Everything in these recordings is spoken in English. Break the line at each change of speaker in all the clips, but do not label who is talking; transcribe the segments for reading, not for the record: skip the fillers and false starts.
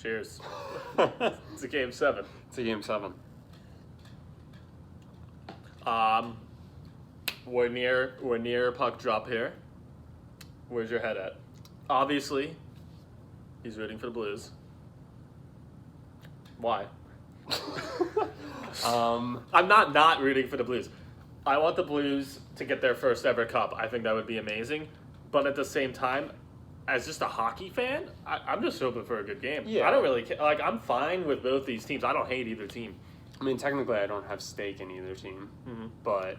Cheers. It's a game 7.
It's a game 7.
We're near puck drop here. Where's your head at? Obviously, he's rooting for the Blues. Why? I'm not rooting for the Blues. I want the Blues to get their first ever cup. I think that would be amazing. But at the same time, as just a hockey fan, I'm just hoping for a good game.
Yeah.
I don't really care. Like, I'm fine with both these teams. I don't hate either team.
I mean, technically, I don't have stake in either team, but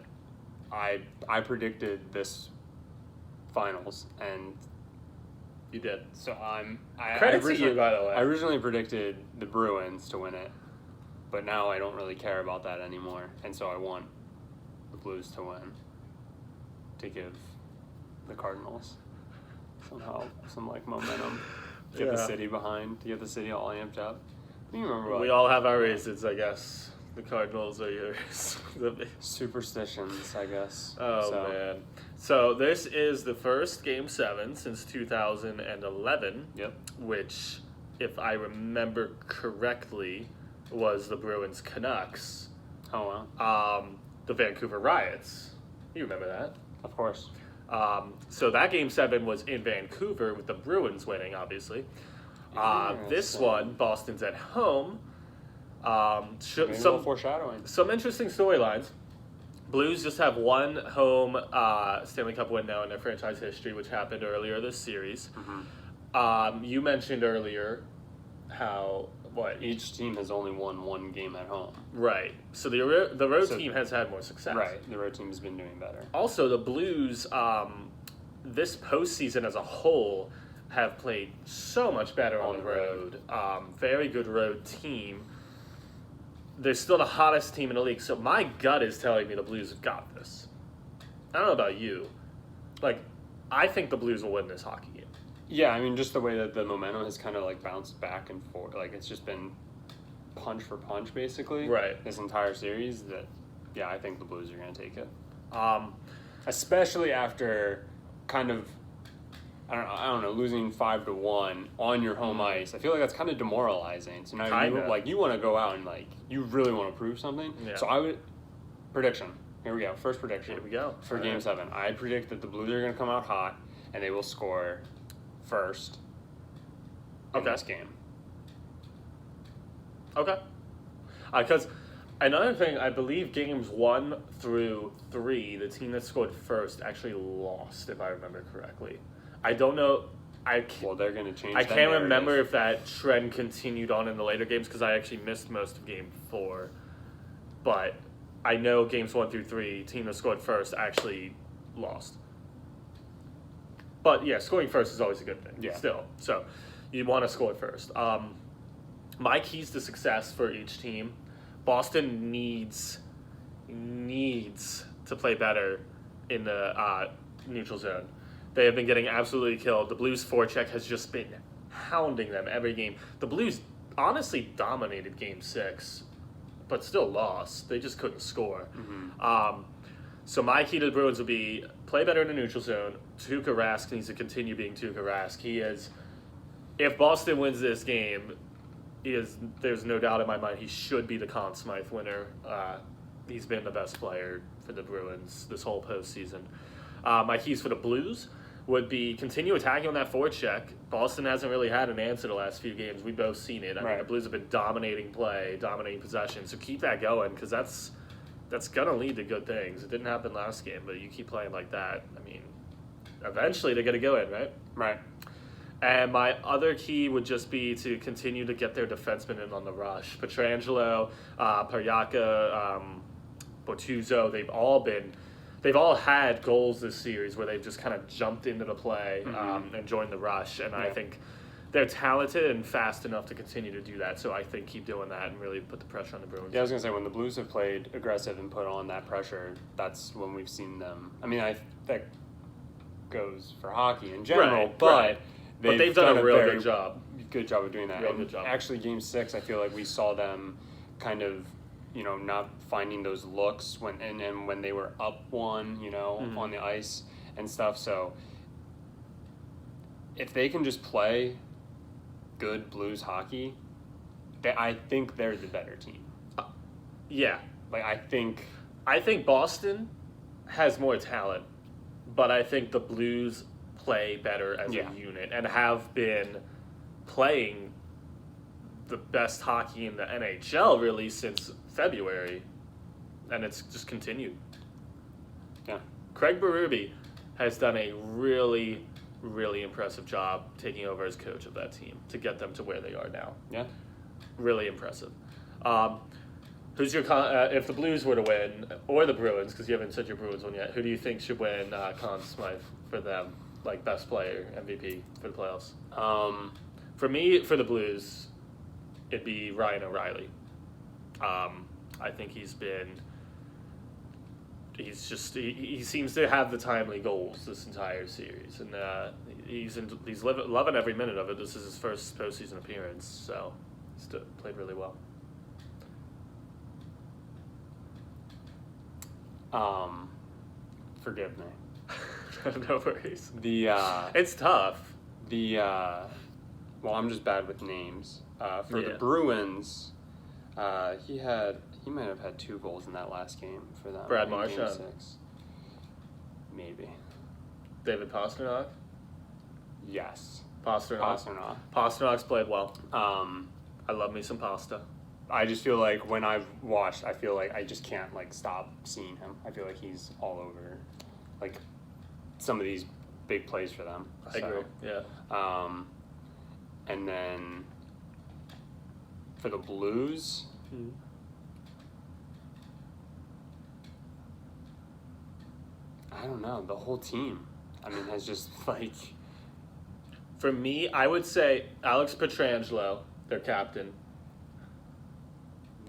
I predicted this finals, and
You did.
so
Credit to you, by the way.
I originally predicted the Bruins to win it, but now I don't really care about that anymore, and so I want the Blues to win to give the Cardinals somehow some like momentum, get the city behind, to get the city all amped up. You remember what?
We all have our reasons, I guess. The Cardinals are yours.
Superstitions, I guess.
Oh, man. So this is the first Game 7 since 2011.
Yep.
Which, if I remember correctly, was the Bruins Canucks.
Oh, wow.
The Vancouver Riots. You remember that?
Of course.
So that Game 7 was in Vancouver with the Bruins winning, obviously. This one, Boston's at home. Some
foreshadowing.
Some interesting storylines. Blues just have one home Stanley Cup win now in their franchise history, which happened earlier this series. You mentioned earlier how
each team has only won one game at home.
Right. So the road team has had more success.
Right. The road team has been doing better.
Also, the Blues this postseason as a whole have played so much better on the road. Very good road team. They're still the hottest team in the league, so my gut is telling me the Blues have got this. I don't know about you. Like, I think the Blues will win this hockey game.
Yeah, I mean, just the way that the momentum has kind of, like, bounced back and forth. Like, it's just been punch for punch, basically.
Right.
This entire series that, yeah, I think the Blues are going to take it.
Especially
after kind of, I don't know, losing 5-1 on your home ice. I feel like that's kind of demoralizing. So now you want to go out and you really want to prove something.
Yeah.
So prediction. Here we go. First prediction.
Here we go.
For Game 7. I predict that the Blues are going to come out hot and they will score first in this game.
Okay. Because another thing, I believe games 1 through 3, the team that scored first actually lost, if I remember correctly. I don't know.
Well, they're going to change.
I can't remember if that trend continued on in the later games because I actually missed most of Game 4. But I know games 1 through 3, team that scored first actually lost. But yeah, scoring first is always a good thing.
Yeah.
Still, so you want to score first. My keys to success for each team: Boston needs to play better in the neutral zone. They have been getting absolutely killed. The Blues' forecheck has just been hounding them every game. The Blues honestly dominated Game 6, but still lost. They just couldn't score. So my key to the Bruins would be play better in the neutral zone. Tuukka Rask needs to continue being Tuukka Rask. If Boston wins this game, there's no doubt in my mind he should be the Conn Smythe winner. He's been the best player for the Bruins this whole postseason. My keys for the Blues would be continue attacking on that forecheck. Boston hasn't really had an answer the last few games. We've both seen it. I mean, the Blues have been dominating play, dominating possession. So keep that going because that's going to lead to good things. It didn't happen last game, but you keep playing like that. I mean, eventually they're going to go in, right?
Right.
And my other key would just be to continue to get their defensemen in on the rush. Pietrangelo, Paryaka, Bortuzzo, they've all had goals this series where they've just kind of jumped into the play and joined the rush. And I think they're talented and fast enough to continue to do that. So I think keep doing that and really put the pressure on the Bruins.
Yeah, I was going to say, when the Blues have played aggressive and put on that pressure, that's when we've seen them. I mean, that goes for hockey in general, but they've done a real good job. Good job of doing that.
Good job.
Actually, Game 6, I feel like we saw them kind of, not finding those looks when they were up one, on the ice and stuff. So if they can just play good Blues hockey, I think they're the better team.
Yeah.
Like, I think
Boston has more talent, but I think the Blues play better as a unit and have been playing the best hockey in the NHL really since February, and it's just continued.
Yeah.
Craig Berube has done a really, really impressive job taking over as coach of that team to get them to where they are now.
Yeah.
Really impressive. Who's your if the Blues were to win, or the Bruins, because you haven't said your Bruins one yet, who do you think should win Conn Smythe for them, like best player, MVP for the playoffs? For me, for the Blues, it'd be Ryan O'Reilly. I think he seems to have the timely goals this entire series, and he's loving every minute of it. This is his first postseason appearance, so he's played really well.
Forgive me.
No worries.
It's
tough.
Well, I'm just bad with names. For the Bruins, he might have had 2 goals in that last game for them.
Brad
in Game
Marchand.
6. Maybe.
David Pastrnak.
Yes.
Pasternak's played well. I love me some pasta.
I just feel like when I've watched, I feel like I just can't stop seeing him. I feel like he's all over, some of these big plays for them.
I agree. Yeah.
And then for the Blues, I don't know. The whole team, has just
For me, I would say Alex Pietrangelo, their captain.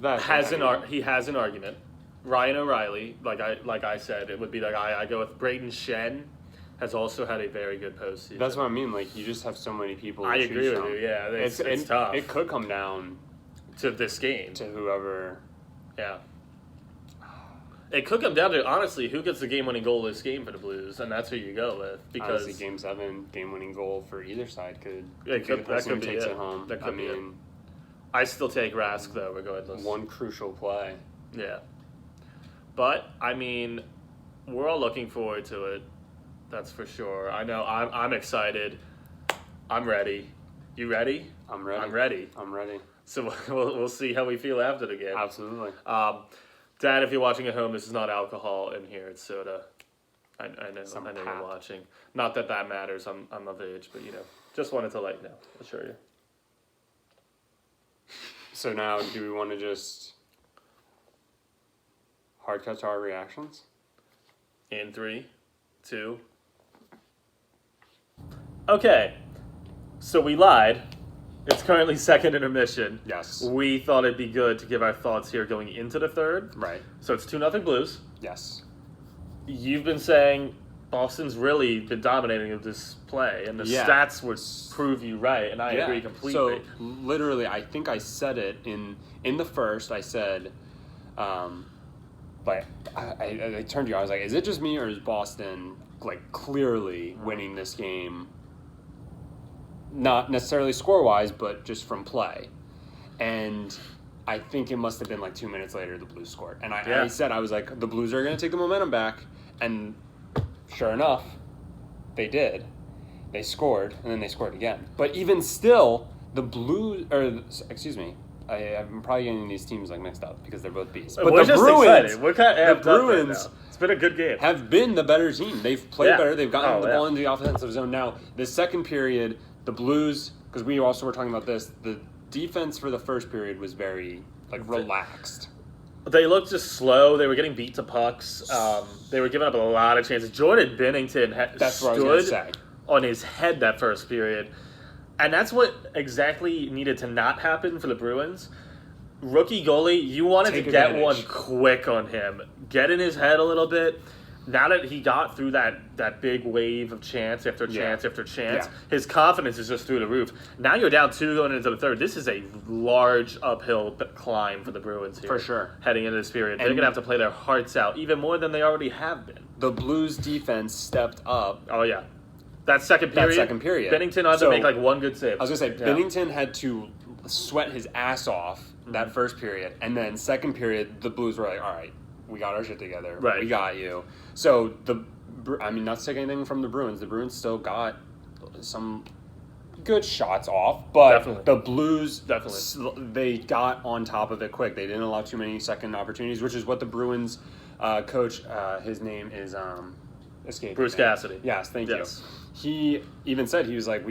He has an argument. Ryan O'Reilly, like I said, it would be the guy I go with. Braden Shen has also had a very good postseason.
That's what I mean. You just have so many people.
I agree with you. Yeah, it's tough.
It could come down
to this game,
to whoever.
Yeah. It could come down to, honestly, who gets the game-winning goal this game for the Blues, and that's who you go with. Because
honestly, Game 7, game-winning goal for either side could
be the person who takes
it home.
That could be it. I still take Rask, though, regardless.
One crucial play.
Yeah. But, we're all looking forward to it. That's for sure. I know I'm excited. I'm ready. You ready?
I'm ready.
I'm ready.
I'm ready.
So we'll see how we feel after the game.
Absolutely.
Dad, if you're watching at home, this is not alcohol in here. It's soda. I know you're watching. Not that matters. I'm of age, but just wanted to let you know. Assure you.
So now, do we want to just hard cut to our reactions?
In 3, 2. Okay. So we lied. It's currently second intermission.
Yes.
We thought it'd be good to give our thoughts here going into the third.
Right.
So it's 2-0 Blues.
Yes.
You've been saying Boston's really been dominating this play, and the stats would prove you right, and I agree completely.
So literally, I think I said it in the first. I said, but I turned to you. I was like, is it just me, or is Boston clearly winning this game? Not necessarily score-wise, but just from play. And I think it must have been 2 minutes later the Blues scored. And I said, I was like, the Blues are going to take the momentum back. And sure enough, they did. They scored, and then they scored again. But even still, the Blues, I'm probably getting these teams mixed up because they're both beasts. But
we're
the
just
Bruins,
excited. We're kind of
the Bruins
right now. It's been a good game.
Have been the better team. They've played better. They've gotten the ball into the offensive zone. Now, the second period, the Blues, because we also were talking about this, the defense for the first period was very relaxed.
They looked just slow. They were getting beat to pucks. They were giving up a lot of chances. Jordan Binnington stood on his head that first period. And that's what exactly needed to not happen for the Bruins. Rookie goalie, you wanted to get one quick on him. Get in his head a little bit. Now that he got through that big wave of chance after chance after chance, his confidence is just through the roof. Now you're down 2 going into the third. This is a large uphill climb for the Bruins here.
For sure.
Heading into this period. They're going to have to play their hearts out, even more than they already have been.
The Blues defense stepped up.
Oh, yeah. That second period. Bennington had to make like one good save.
I was going to say, Bennington had to sweat his ass off that first period. And then second period, the Blues were like, all right, we got our shit together.
Right.
We got you. So, not to take anything from the Bruins. The Bruins still got some good shots off. But the Blues, they got on top of it quick. They didn't allow too many second opportunities, which is what the Bruins coach, his name is
Bruce Cassidy.
Yes, thank you. He even said, he was like,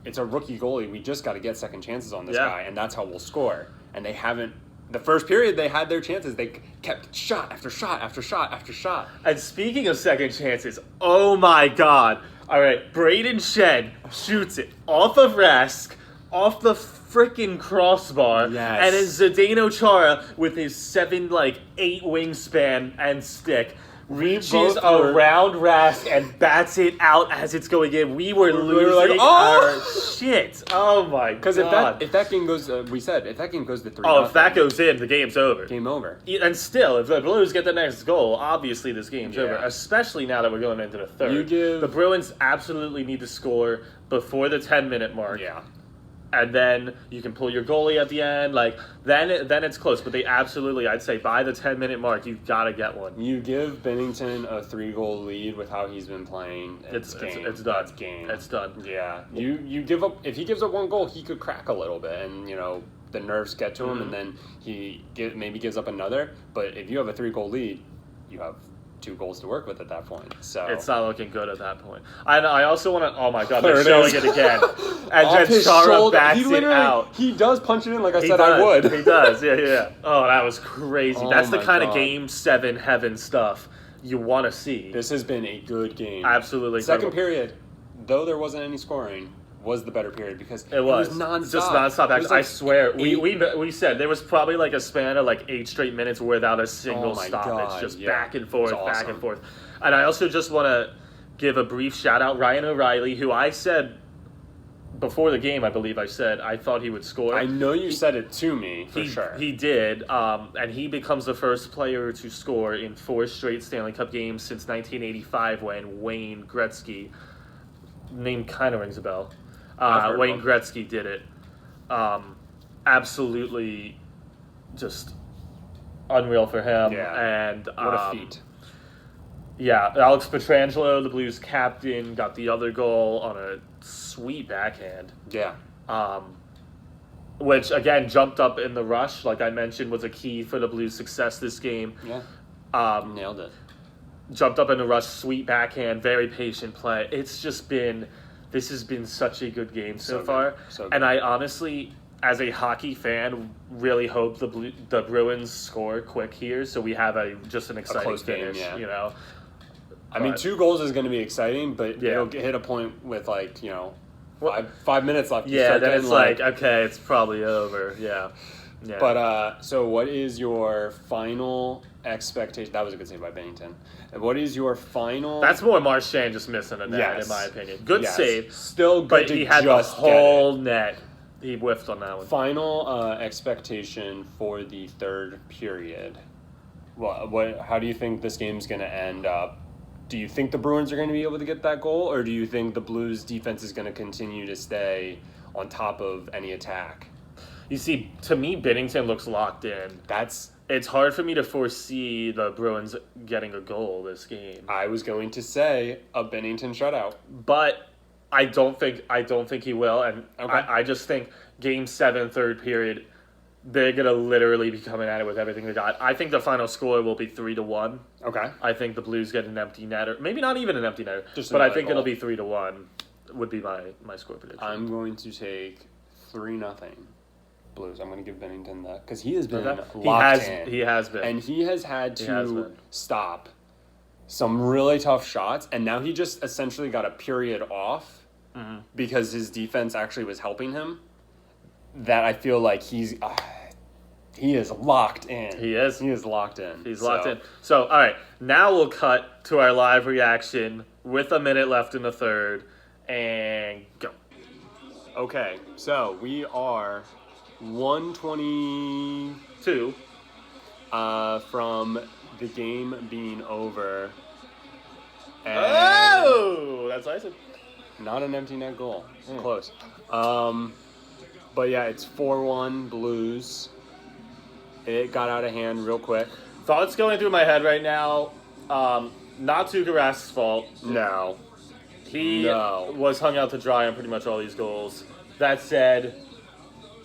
it's a rookie goalie. We just got to get second chances on this guy, and that's how we'll score. And they haven't. The first period, they had their chances. They kept shot after shot after shot after shot.
And speaking of second chances, oh my God. All right, Braden Shen shoots it off of Rask, off the freaking crossbar.
Yes.
And it's Zdeno Chara with his 7'8" wingspan and stick reaches around Rask and bats it out as it's going in. We were losing our shit. Oh my God.
Because if that game goes, we said, if that game goes to 3-0.
Oh, if that goes in, the game's over.
Game over.
And still, if the Blues get the next goal, obviously this game's over. Especially now that we're going into the third. The Bruins absolutely need to score before the 10-minute mark.
Yeah.
And then you can pull your goalie at the end. Then it's close. But they absolutely, I'd say, by the 10-minute mark, you've got to get one.
You give Bennington a 3-goal lead with how he's been playing.
It's done.
It's game.
It's done.
Yeah. You give up. If he gives up one goal, he could crack a little bit, and the nerves get to him, and then he maybe gives up another. But if you have a 3-goal lead, you have 2 goals to work with at that point. So
it's not looking good at that point. I also want to. Oh my God, they're showing it again. And then Chara backs it out.
He does punch it in like I said I would.
He does. Yeah. Oh, that was crazy. That's the kind of Game 7 heaven stuff you want to see.
This has been a good game.
Absolutely.
Second period, though there wasn't any scoring, was the better period because it was nonstop.
Just nonstop. I swear, we said there was probably like a span of like 8 straight minutes without a single stoppage, just back and forth, back and forth. And I also just want to give a brief shout out Ryan O'Reilly, who I said before the game, I believe I said I thought he would score.
I know you said it to me for sure.
He did, and he becomes the first player to score in 4 straight Stanley Cup games since 1985 when Wayne Gretzky, name kind of rings a bell. Wayne Gretzky did it. Absolutely just unreal for him.
Yeah.
And
what a feat.
Yeah, Alex Pietrangelo, the Blues captain, got the other goal on a sweet backhand.
Yeah.
Which, again, jumped up in the rush, like I mentioned, was a key for the Blues' success this game.
Yeah. Nailed it.
Jumped up in the rush, sweet backhand, very patient play. This has been such a good game so far.
So good.
And I honestly, as a hockey fan, really hope the Bruins score quick here so we have just an exciting finish,
game, I mean, 2 goals is going to be exciting, but it'll hit a point with 5 minutes left.
Yeah, then it's okay, it's probably over. Yeah.
But so what is your final expectation? That was a good save by Bennington. And what is your final?
That's more Marchand just missing a net, in my opinion. Good save.
Still good,
but he had the whole net. He whiffed on that one.
Final expectation for the third period. How do you think this game's going to end up? Do you think the Bruins are going to be able to get that goal, or do you think the Blues defense is going to continue to stay on top of any attack?
You see, to me, Bennington looks locked in. It's hard for me to foresee the Bruins getting a goal this game.
I was going to say a Bennington shutout,
but I don't think he will, and I just think Game 7, third period, they're gonna literally be coming at it with everything they got. I think the final score will be 3-1.
Okay.
I think the Blues get an empty netter, maybe not even an empty netter, but I think it'll be 3-1. Would be my score prediction.
I'm going to take 3-0. Blues. I'm going to give Bennington that because he has been locked in.
He has been.
And he has had to stop some really tough shots, and now he just essentially got a period off because his defense actually was helping him. That I feel like he is locked in.
He is.
He is locked in.
He's locked in. So, all right, now we'll cut to our live reaction with a minute left in the third, and go.
Okay, so we are 1:22 from the game being over.
And that's what I said.
Not an empty net goal. Close. But yeah, it's 4-1 Blues. It got out of hand real quick.
Thoughts going through my head right now. Not Tuukka Rask's fault.
No.
He was hung out to dry on pretty much all these goals. That said,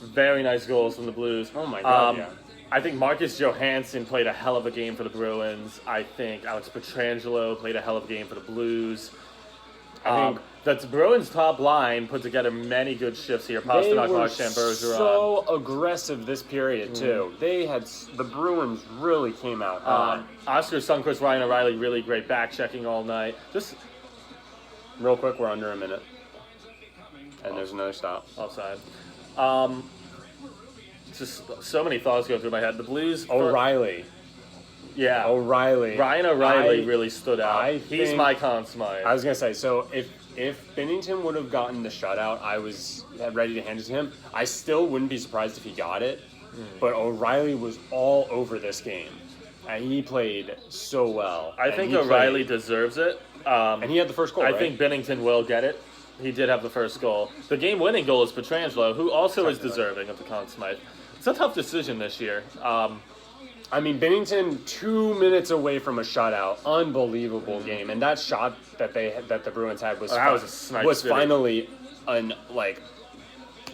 very nice goals from the Blues.
Oh my God, yeah.
I think Marcus Johansson played a hell of a game for the Bruins. I think Alex Pietrangelo played a hell of a game for the Blues. I think that the Bruins' top line put together many good shifts here. Pasternak, Marchand, Bergeron.
So aggressive this period too. The Bruins really came out hot.
Oscar Sundqvist, Ryan O'Reilly, really great back checking all night. Just
real quick, we're under a minute, and there's another stop.
Offside. Just so many thoughts go through my head. The Blues.
O'Reilly.
Yeah.
O'Reilly.
Ryan O'Reilly really stood out. He's my Conn Smythe.
I was going to say, so if Binnington would have gotten the shutout, I was ready to hand it to him. I still wouldn't be surprised if he got it. But O'Reilly was all over this game. And he played so well.
I think O'Reilly deserves it.
And he had the first goal,
I think Binnington will get it. He did have the first goal. The game-winning goal is Pietrangelo, who also is deserving of the Conn Smythe. It's a tough decision this year.
I mean, Binnington 2 minutes away from a shutout, unbelievable game, and that shot that the Bruins had was
a snipe
finally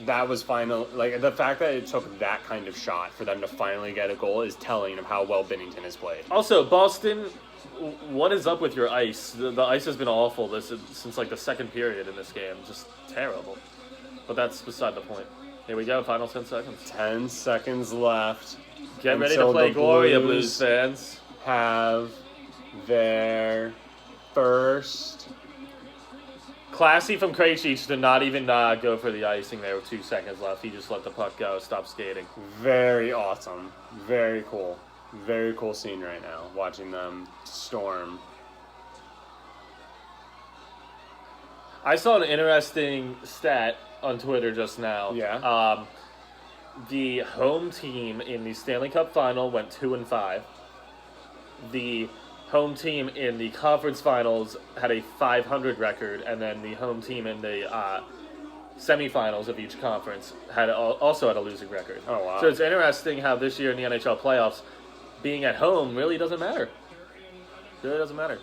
that was final. Like the fact that it took that kind of shot for them to finally get a goal is telling of how well Binnington has played.
Also, Boston, what is up with your ice? The ice has been awful since like the second period in this game, just terrible. But that's beside the point. Here we go, final 10 seconds.
10 seconds left.
Get ready to play Gloria, Blues fans.
Have their first.
Classy from Krejci to not even go for the icing there with 2 seconds left. He just let the puck go, stop skating.
Very awesome. Very cool. Very cool scene right now, watching them storm.
I saw an interesting stat on Twitter just now.
Yeah.
The home team in the Stanley Cup final went 2-5. The home team in the conference finals had a 500 record, and then the home team in the semifinals of each conference also had a losing record.
Oh, wow.
So it's interesting how this year in the NHL playoffs, being at home really doesn't matter. Really doesn't matter.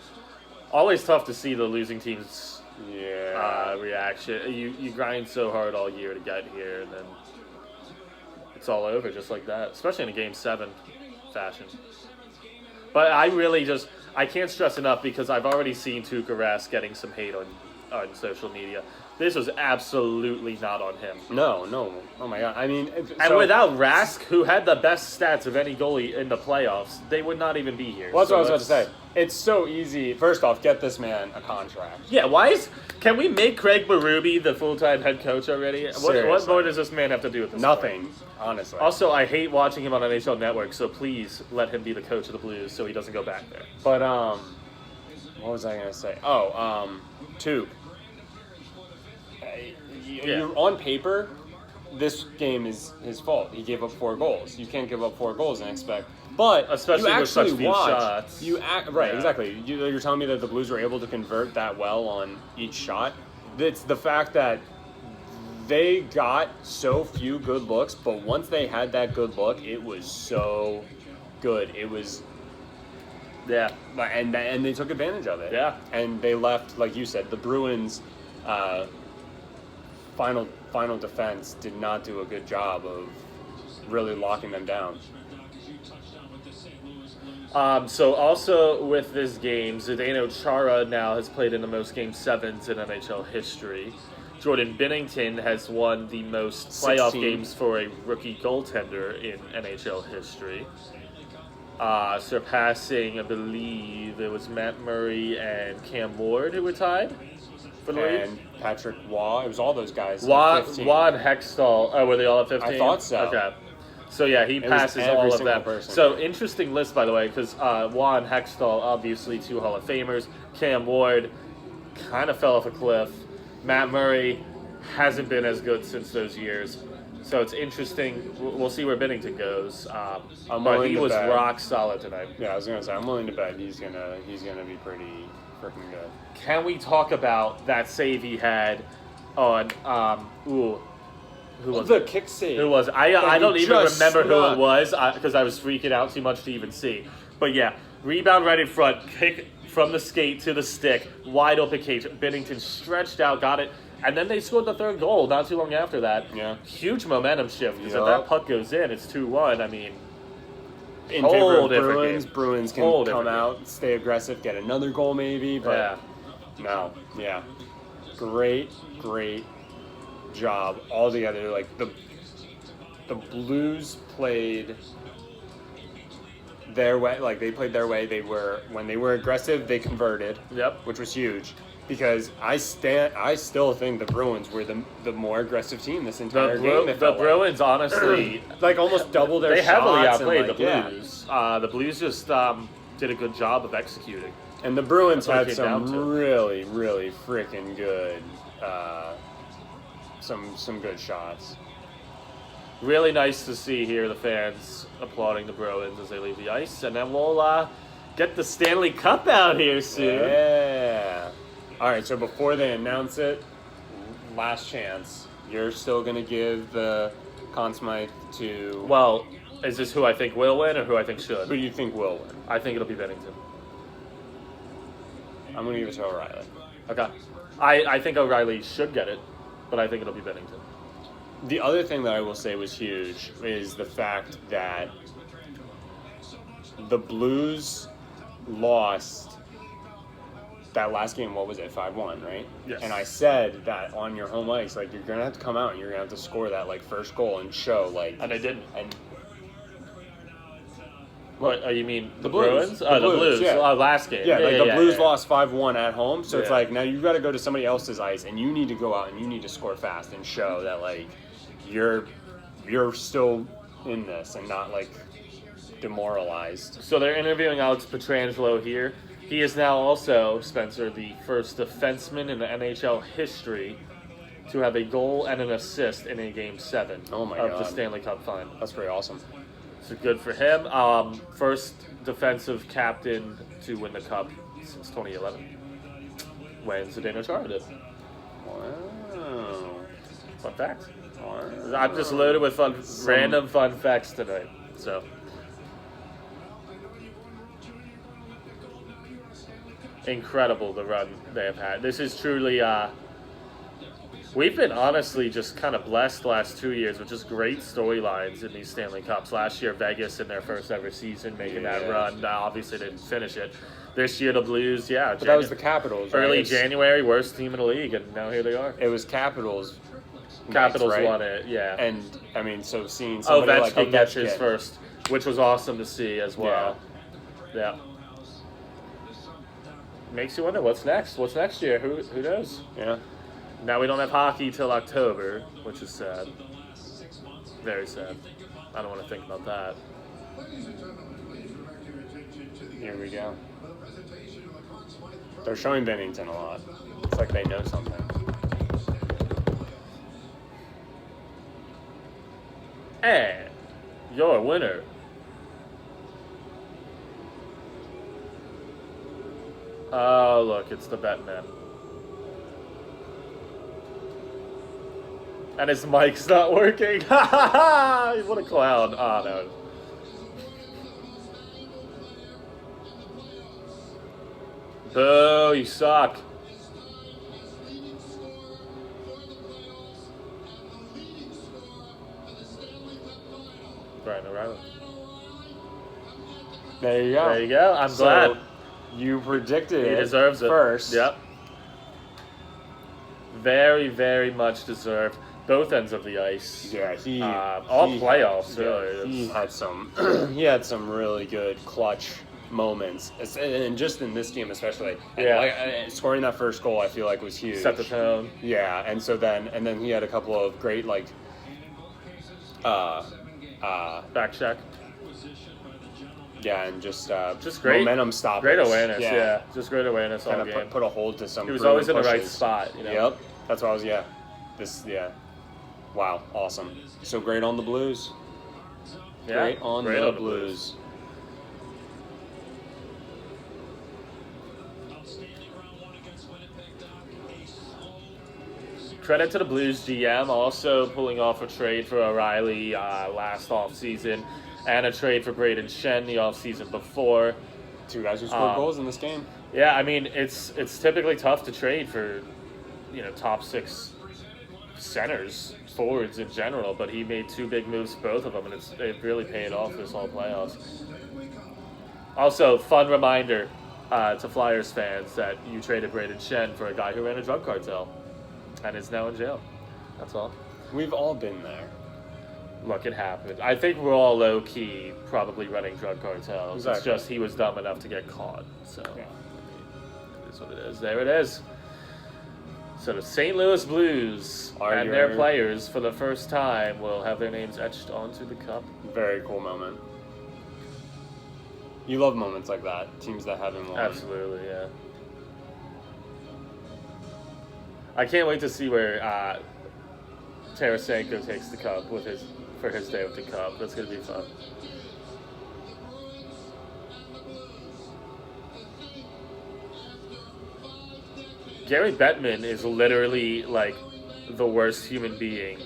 Always tough to see the losing team's reaction. You grind so hard all year to get here, and then it's all over just like that, especially in a Game 7 fashion. But I can't stress enough because I've already seen Tuukka Rask getting some hate on social media. This was absolutely not on him.
No. Oh my God. I mean,
and without Rask, who had the best stats of any goalie in the playoffs, they would not even be here.
Well, that's what I was about to say. It's so easy. First off, get this man a contract.
Yeah, can we make Craig Berube the full-time head coach already? What more does this man have to do with this?
Nothing, honestly.
Also, I hate watching him on NHL Network, so please let him be the coach of the Blues so he doesn't go back there.
But, what was I going to say? Tuke. On paper, this game is his fault. He gave up 4 goals. You can't give up 4 goals and expect. But
especially
you
with such
actually
few shots.
Exactly. You're telling me that the Blues were able to convert that well on each shot. It's the fact that they got so few good looks, but once they had that good look, it was so good. It was.
Yeah.
And they took advantage of it.
Yeah.
And they left, like you said, the Bruins. Final defense did not do a good job of really locking them down.
So also with this game, Zdeno Chara now has played in the most Game 7s in NHL history. Jordan Binnington has won the most playoff
16
games for a rookie goaltender in NHL history. Surpassing, I believe, it was Matt Murray and Cam Ward who were tied for the league.
And Patrick Waugh. It was all those guys.
Waugh and Hextall. Oh, were they all at 15?
I thought so.
Okay. So, yeah, he passes all of them. Person. So, interesting list, by the way, because Waugh and Hextall, obviously 2 Hall of Famers. Cam Ward kind of fell off a cliff. Matt Murray hasn't been as good since those years. So, it's interesting. We'll see where Binnington goes. But he was rock solid tonight.
Yeah, I was going to say, I'm willing to bet he's gonna be pretty freaking good.
Can we talk about that save he had on who was
The
it?
kick save.
Who was it? I don't
he
even
just
remember who
snuck.
it was because I was freaking out too much to even see. But yeah, rebound right in front, kick from the skate to the stick, wide open cage. Binnington stretched out, got it, and then they scored the third goal not too long after that.
Yeah.
Huge momentum shift because if
Yup.
that puck goes in, it's 2-1. I mean,
In
Whole
favor of
different
Bruins.
game.
Bruins can
Whole
come
different
out, stay aggressive, get another goal maybe, but
yeah.
no, yeah. Great job all together. Like the Blues played their way. Like they played their way. When they were aggressive, they converted.
Yep.
Which was huge. Because I still think the Bruins were the more aggressive team this entire game.
The Bruins, honestly,
like almost double their
they heavily
shots and,
outplayed
like,
the
yeah.
Blues. The Blues just did a good job of executing.
And the Bruins
That's what it
had
came down
some
to.
really, really freaking good, some good shots.
Really nice to see here the fans applauding the Bruins as they leave the ice, and then we'll get the Stanley Cup out here soon.
Yeah. All right. So before they announce it, last chance. You're still gonna give the Conn Smythe to.
Well, is this who I think will win or who I think should?
Who do you think will win?
I think it'll be Bennington.
I'm gonna give it to O'Reilly.
Okay. I think O'Reilly should get it, but I think it'll be Bennington.
The other thing that I will say was huge is the fact that the Blues lost that last game. What was it? 5-1, right?
Yes.
And I said that on your home ice, like you're gonna have to come out and you're gonna have to score that like first goal and show like.
And they didn't.
And
What? You mean the
Blues.
Bruins?
The
The
Blues,
Blues.
yeah.
Last game.
yeah, like the Blues
yeah.
lost 5-1 at home, so it's
Yeah.
like now you've got to go to somebody else's ice and you need to go out and you need to score fast and show that like you're still in this and not like demoralized.
So they're interviewing Alex Pietrangelo here. He is now also, Spencer, the first defenseman in the NHL history to have a goal and an assist in a Game 7
Oh my
of the
God.
Stanley Cup Final.
That's pretty awesome.
So good for him. First defensive captain to win the Cup since 2011, when Zdeno Chara did.
Wow.
Fun fact.
Wow.
I'm just loaded with random fun facts tonight. So incredible the run they have had. This is truly. We've been honestly just kind of blessed the last 2 years with just great storylines in these Stanley Cups. Last year, Vegas in their first ever season making that
Yeah.
run. Obviously, didn't finish it. This year, the Blues, yeah.
But that was the Capitals, right?
early
It's-
January, worst team in the league, and now here they are.
It was Capitals.
Capitals
right?
won it, yeah.
And I mean, so seeing somebody like
Ovechkin gets his
Ovechkin,
first, which was awesome to see as well. Yeah. Makes you wonder what's next. What's next year? Who knows?
yeah.
Now we don't have hockey till October, which is sad. Very sad. I don't want to think about that.
Here we go. They're showing Bennington a lot. It's like they know something.
And your winner. Oh, look, it's the Batman. And his mic's not working. Ha ha ha! What a clown. Oh, no. Boo, you suck. Brian O'Reilly.
There you go.
There you go. I'm glad.
You predicted
He
it
deserves it.
first.
Yep. Very, very much deserved. Both ends of the ice.
Yeah,
all
he-
playoffs,
yeah,
really.
He had some. He had some really good clutch moments, and just in this game especially. And
Yeah.
scoring that first goal, I feel like was huge.
Set the tone.
Yeah, and so then he had a couple of great like.
Back check.
Yeah, and just
great
momentum stoppers.
Great awareness, yeah. Just great awareness all
Kind
game.
of put a hold to some.
He was
Bruin
always in the right
pushes.
spot, you know.
Yep, that's what I was. Wow, awesome. So great on the Blues.
Yeah,
Great on the Blues.
credit to the Blues GM also pulling off a trade for O'Reilly last offseason and a trade for Braden Shen the offseason before.
2 guys who scored goals in this game.
Yeah, I mean, it's typically tough to trade for, top 6 centers, forwards in general, but he made 2 big moves for both of them, and it really paid off this whole playoffs. Also, fun reminder to Flyers fans that you traded Braden Shen for a guy who ran a drug cartel and is now in jail. That's all.
We've all been there.
Look, it happened. I think we're all low-key probably running drug cartels.
Exactly.
It's just he was dumb enough to get caught. So,
Yeah.
it is what it is. There it is. So the St. Louis Blues and their
your-
players, for the first time, will have their names etched onto the cup.
Very cool moment. You love moments like that. Teams that haven't won.
Absolutely, yeah. I can't wait to see where Tarasenko takes the cup for his day with the cup. That's going to be fun. Gary Bettman is literally like the worst human being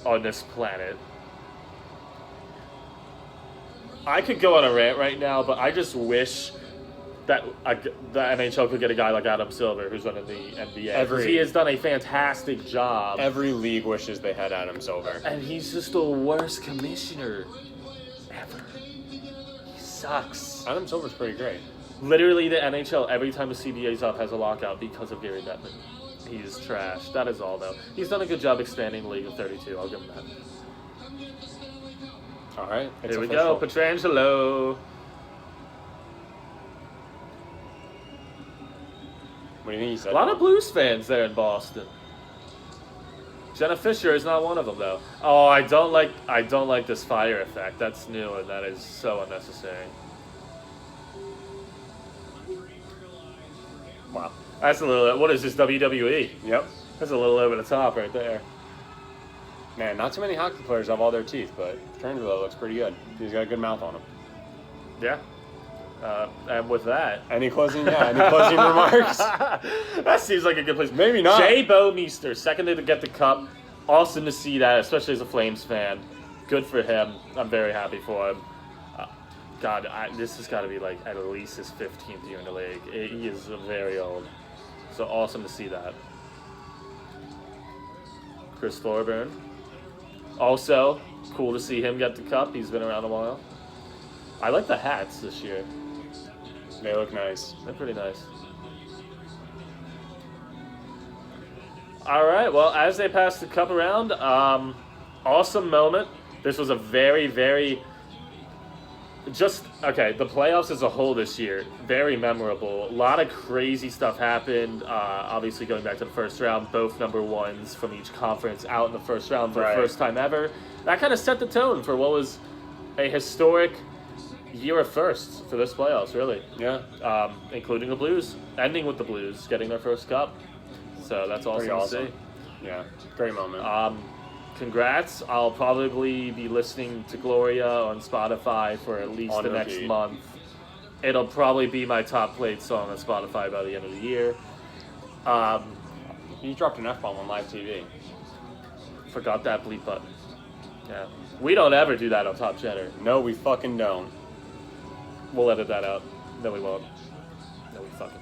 on this planet. I could go on a rant right now, but I just wish that the NHL could get a guy like Adam Silver, who's running the NBA. 'Cause he has done a fantastic job.
Every league wishes they had Adam Silver.
And he's just the worst commissioner ever. He sucks.
Adam Silver's pretty great.
Literally, the NHL, every time the CBA's up, has a lockout because of Gary Bettman. He is trash. That is all, though. He's done a good job expanding the league of 32. I'll give him that.
All right. It's
Here we
official.
go. Pietrangelo.
What do you think he said?
A lot of Blues fans there in Boston. Jenna Fisher is not one of them, though. Oh, I don't like this fire effect. That's new, and that is so unnecessary.
Wow.
That's a little. What is this, WWE?
Yep.
That's a little over the top right there.
Man, not too many hockey players have all their teeth, but Pietrangelo looks pretty good. He's got a good mouth on him.
Yeah. And with that,
Any closing remarks?
that seems like a good place.
Maybe not.
Jay Bouwmeester, second to get the cup. Awesome to see that, especially as a Flames fan. Good for him. I'm very happy for him. God, this has got to be like at least his 15th year in the league. He is very old. So awesome to see that. Chris Thorburn. Also, cool to see him get the cup. He's been around a while. I like the hats this year.
They look nice.
They're pretty nice. All right, well, as they pass the cup around, awesome moment. This was a very, very... the playoffs as a whole this year, very memorable. A lot of crazy stuff happened. Obviously, going back to the first round, both number ones from each conference out in the first round for the first time ever. That kind of set the tone for what was a historic year of firsts for this playoffs, really.
Yeah.
Including the Blues, ending with the Blues getting their first cup. So that's awesome, to see.
Yeah, great moment.
Congrats. I'll probably be listening to Gloria on Spotify for at least the next month. It'll probably be my top played song on Spotify by the end of the year.
You dropped an F-bomb on live TV.
Forgot that bleep button. Yeah. We don't ever do that on Top Cheddar.
No, we fucking don't.
We'll edit that out. No, we won't. No, we fucking